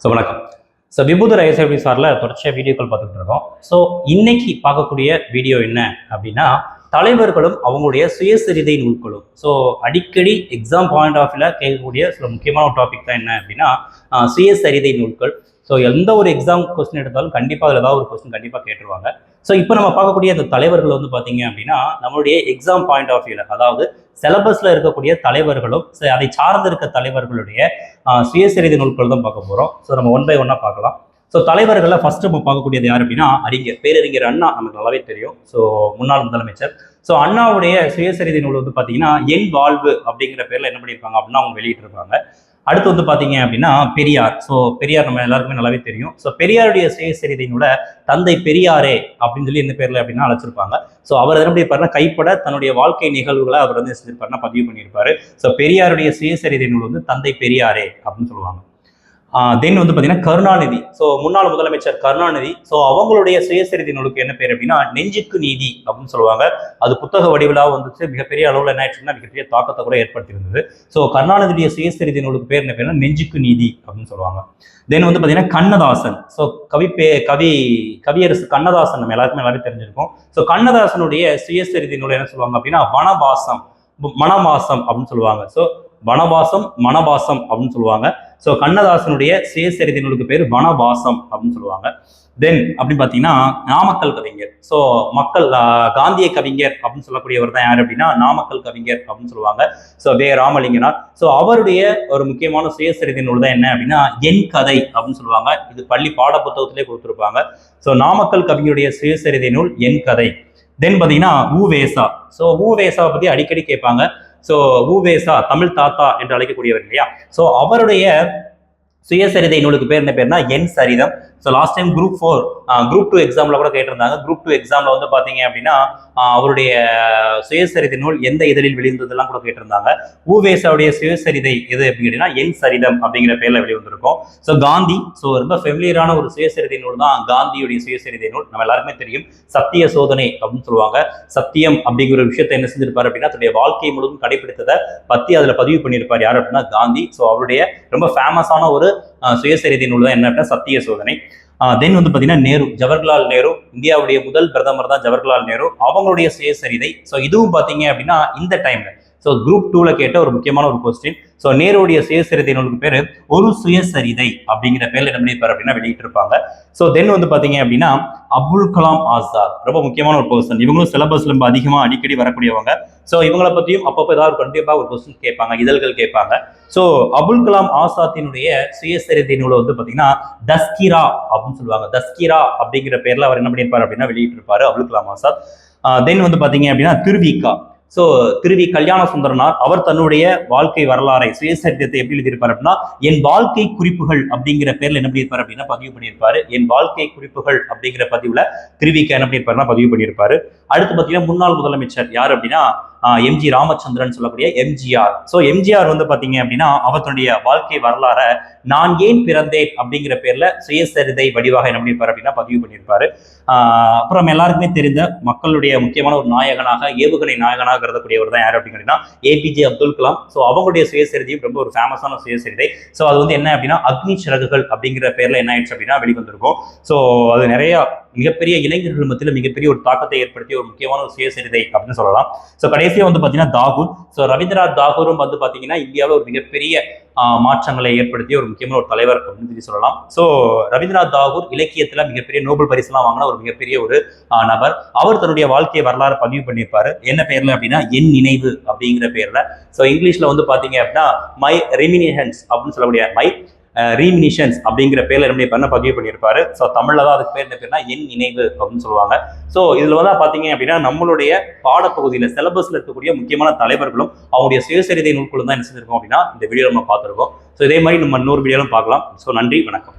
வணக்கம். விபுதர் ஐஎஸ்ஐபி சார்ல தொடர்ச்சியாக வீடியோக்கள் பார்த்துட்டு இருக்கோம். இன்னைக்கு பார்க்கக்கூடிய வீடியோ என்ன அப்படின்னா, தலைவர்களும் அவங்களுடைய சுயசரிதை நூல்களும். அடிக்கடி எக்ஸாம் பாயிண்ட் ஆஃப் வியூல கேட்கக்கூடிய சில முக்கியமான ஒரு டாபிக் தான் என்ன அப்படின்னா, சுயசரிதை நூல்கள். எந்த ஒரு எக்ஸாம் கொஸ்டின் எடுத்தாலும் கண்டிப்பாக அதில் ஏதாவது ஒரு கொஸ்டின் கண்டிப்பாக கேட்டுருவாங்க. இப்போ நம்ம பார்க்கக்கூடிய அந்த தலைவர்கள் வந்து பார்த்தீங்க அப்படின்னா, நம்மளுடைய எக்ஸாம் பாயிண்ட் ஆஃப் வியூல, அதாவது சிலபஸ்ல இருக்கக்கூடிய தலைவர்களும் அதை சார்ந்து இருக்க தலைவர்களுடைய சுயசரிதை நூல்கள் தான் பார்க்க போகிறோம். நம்ம ஒன் பை ஒன்னா பார்க்கலாம். தலைவர்களை ஃபர்ஸ்ட் நம்ம பார்க்கக்கூடியது யார் அப்படின்னா, அறிஞர் பேரறிஞர் அண்ணா. நமக்கு நல்லாவே தெரியும். முன்னாள் முதலமைச்சர். அண்ணாவுடைய சுயசரிதை நூல் வந்து பார்த்தீங்கன்னா, என் வாழ்வு அப்படிங்கிற பேர்ல என்ன பண்ணியிருப்பாங்க அப்படின்னா அவங்க வெளியிட்டிருப்பாங்க. அடுத்து வந்து பார்த்தீங்க அப்படின்னா பெரியார். பெரியார் நம்ம எல்லாருக்குமே நல்லாவே தெரியும். பெரியாருடைய சுயசரிதை நூல தந்தை பெரியாரே அப்படின்னு சொல்லி எந்த பேர்ல அப்படின்னா அழைச்சிருப்பாங்க. அவர் என்ன பண்ணியிருப்பாருன்னா, கைப்பட தன்னுடைய வாழ்க்கை நிகழ்வுகளை அவர் வந்து செஞ்சிருப்பாருன்னா பதிவு பண்ணியிருப்பாரு. பெரியாருடைய சுயசரிதை நூல் வந்து தந்தை பெரியாரே அப்படின்னு சொல்லுவாங்க. தென் வந்து பார்த்தீங்கன்னா கருணாநிதி. முன்னாள் முதலமைச்சர் கருணாநிதி. அவங்களுடைய சுயசரிதை நூலுக்கு என்ன பேர் அப்படின்னா, நெஞ்சுக்கு நீதி அப்படின்னு சொல்லுவாங்க. அது புத்தக வடிவிலாக வந்துச்சு. மிகப்பெரிய அளவில் என்ன ஆயிடுச்சுன்னா மிகப்பெரிய தாக்கத்தை கூட ஏற்படுத்தியிருந்தது. கருணாநிதியுடைய சுயசரிதை நூலுக்கு பேர் என்ன பேர்னா நெஞ்சுக்கு நீதி அப்படின்னு சொல்லுவாங்க. தென் வந்து பார்த்தீங்கன்னா கண்ணதாசன். கவியரசு கண்ணதாசன் நம்ம எல்லாருமே தெரிஞ்சிருக்கோம். கண்ணதாசனுடைய சுயசரிதை நூல் என்ன சொல்லுவாங்க அப்படின்னா மனவாசம் அப்படின்னு சொல்லுவாங்க. வனவாசம் மனவாசம் அப்படின்னு சொல்லுவாங்க. கண்ணதாசனுடைய சுயசரிதை நூலுக்கு பேர் வனவாசம் அப்படின்னு சொல்லுவாங்க. தென் அப்படின்னு பார்த்தீங்கன்னா நாமக்கல் கவிஞர். மக்கள் காந்திய கவிஞர் அப்படின்னு சொல்லக்கூடியவர் தான் யார் அப்படின்னா நாமக்கல் கவிஞர் அப்படின்னு சொல்லுவாங்க. வே ராமலிங்கனார். அவருடைய ஒரு முக்கியமான சுயசரிதை நூல் தான் என்ன அப்படின்னா என் கதை அப்படின்னு சொல்லுவாங்க. இது பள்ளி பாட புத்தகத்திலே கொடுத்துருப்பாங்க. நாமக்கல் கவிஞருடைய சுயசரிதை நூல் என் கதை. தென் பார்த்தீங்கன்னா ஊவேசா. ஊவேசாவை பற்றி அடிக்கடி கேட்பாங்க. ஊவேசா தமிழ் தாத்தா என்று அழைக்கக்கூடியவர் இல்லையா. அவருடைய சுயசரிதை நூலுக்கு பேர் என்ன பேர்னா என் சரிதம். லாஸ்ட் டைம் குரூப் 2 எக்ஸாம்ல கூட கேட்டிருந்தாங்க. குரூப் 2 எக்ஸாம்ல வந்து பாத்தீங்க அப்படின்னா அவருடைய சுயசரிதை நூல் எந்த இதழில் வெளிவந்ததெல்லாம் கூட கேட்டிருந்தாங்க. ஊவேசாவுடைய சுயசரிதை எது அப்படின்னா என் சரிதம் அப்படிங்கிற பேர்ல வெளிவந்திருக்கும். காந்தி. ரொம்ப ஃபெமிலியரான ஒரு சுயசரிதை நூல் தான் காந்தியுடைய சுயசரிதை நூல். நம்ம எல்லாருக்குமே தெரியும். சத்திய சோதனை அப்படின்னு சொல்லுவாங்க. சத்தியம் அப்படிங்கிற ஒரு விஷயத்தை என்ன செஞ்சிருப்பாரு அப்படின்னா தன்னுடைய வாழ்க்கை முழுவதும் கடைபிடித்ததை பத்தி அதுல பதிவு பண்ணியிருப்பார் யார் அப்படின்னா காந்தி. அவருடைய ரொம்ப ஃபேமஸான ஒரு சுயசரிதை நூல் தான் என்ன அப்படின்னா சத்திய சோதனை. தென் வந்து பார்த்தீங்கன்னா நேரு, ஜவஹர்லால் நேரு. இந்தியாவுடைய முதல் பிரதமர் தான் ஜவஹர்லால் நேரு. அவங்களுடைய சுயசரிதை. இதுவும் பார்த்தீங்க அப்படின்னா இந்த டைம்ல குரூப் 2ல கேட்ட ஒரு முக்கியமான ஒரு கொஸ்டின். நேருடைய சுயசரிதை நூலுக்கு பேரு ஒரு சுயசரிதை அப்படிங்கிற பேர்ல என்ன பண்ணியிருப்பாரு அப்படின்னா வெளியிட்டிருப்பாங்க. தென் வந்து பாத்தீங்க அப்படின்னா அப்துல் கலாம் ஆசாத். ரொம்ப முக்கியமான ஒரு பர்சன். இவங்களும் சிலபஸ்ல ரொம்ப அதிகமா அடிக்கடி வரக்கூடியவங்க. இவங்களை பத்தியும் அப்பப்போ ஏதாவது கண்டிப்பா ஒரு கொஸ்டின் கேட்பாங்க, இதழ்கள் கேட்பாங்க. அபுல் கலாம் ஆசாத்தினுடைய சுயசரிதை நூலை வந்து பாத்தீங்கன்னா தஸ்கிரா அப்படின்னு சொல்லுவாங்க. தஸ்கிரா அப்படிங்கிற பேர்ல அவர் என்ன பண்ணியிருப்பாரு அப்படின்னா வெளியிட்டிருப்பாரு அபுல் கலாம் ஆசாத். தென் வந்து பாத்தீங்க அப்படின்னா திருவிகா. திருவி கல்யாண சுந்தரனார். அவர் தன்னுடைய வாழ்க்கை வரலாறை சுயசரிதத்தை எப்படி எழுதியிருப்பார் அப்படின்னா என் வாழ்க்கை குறிப்புகள் அப்படிங்கிற பேர்ல என்ன பண்ணியிருப்பாரு அப்படின்னா பதிவு பண்ணியிருப்பாரு. என் வாழ்க்கை குறிப்புகள் அப்படிங்கிற பதிவுல திருவிக்கா என்ன பண்ணியிருப்பாருன்னா பதிவு பண்ணியிருப்பாரு. அடுத்து பார்த்தீங்கன்னா முன்னாள் முதலமைச்சர் யார் அப்படின்னா எம்ஜி ராமச்சந்திரன் சொல்லக்கூடிய எம்ஜிஆர். எம்ஜிஆர் வந்து பாத்தீங்க அப்படின்னா அவர் தன்னுடைய வாழ்க்கை வரலாற நான் ஏன் பிறந்தேன் அப்படிங்கிற பேர்ல சுயசரிதை வடிவாக என்ன பண்ணியிருப்பாரு அப்படின்னா பதிவு பண்ணியிருப்பாரு. அப்புறம் எல்லாருக்குமே தெரிந்த மக்களுடைய முக்கியமான ஒரு நாயகனாக ஏவுகணை நாயகனாக கருதக்கூடியவர் தான் யார் அப்படின்னா ஏபிஜே அப்துல் கலாம். அவங்களுடைய சுயசரிதையும் ரொம்ப ஒரு ஃபேமஸான சுயசரிதை. அது வந்து என்ன அப்படின்னா அக்னி சிறகுகள் அப்படிங்கிற பேர்ல என்ன ஆயிடுச்சு அப்படின்னா வெளிவந்திருக்கும். அது நிறைய மிகப்பெரிய இளைஞர்கள் மத்தியில் மிகப்பெரிய ஒரு தாக்கத்தை ஏற்படுத்திய ஒரு முக்கியமான ஒரு சுயசரிதை அப்படின்னு சொல்லலாம். கடைசியா வந்து பாத்தீங்கன்னா தாகூர். ரவீந்திரநாத் தாகூரும் வந்து பாத்தீங்கன்னா இந்தியாவில் ஒரு மிகப்பெரிய மாற்றங்களை ஏற்படுத்திய ஒரு முக்கியமான ஒரு தலைவர் அப்படின்னு சொல்லலாம். ரவீந்திரநாத் தாகூர் இலக்கியத்துல மிகப்பெரிய நோபல் பரிசுலாம் வாங்கின ஒரு மிகப்பெரிய ஒரு நபர். அவர் தன்னுடைய வாழ்க்கையை வரலாறு பதிவு பண்ணியிருப்பாரு. என்ன பேர்ல அப்படின்னா என் நினைவு அப்படிங்கிற பேர்ல. இங்கிலீஷ்ல வந்து பாத்தீங்க அப்படின்னா மை ரெமினிஷன்ஸ் அப்படின்னு சொல்லக்கூடிய மை ரீமினிஷன்ஸ் அப்படிங்கிற பேர்ல என்ன பதிவு பண்ணியிருப்பாரு. தமிழ்ல தான் அதுக்கு பேர் என்ன பேர்னா என் நினைவு அப்படின்னு சொல்லுவாங்க. இதுல வந்து பாத்தீங்க அப்படின்னா நம்மளுடைய பாடப்பகுதியில சிலபஸ்ல இருக்கக்கூடிய முக்கியமான தலைவர்களும் அவங்களுடைய சுயசரிதை நூல்களும் தான் என்ன செஞ்சிருக்கோம் அப்படின்னா இந்த வீடியோ நம்ம பார்த்திருக்கோம். இதே மாதிரி நம்ம இன்னொரு வீடியோலும் பார்க்கலாம். நன்றி, வணக்கம்.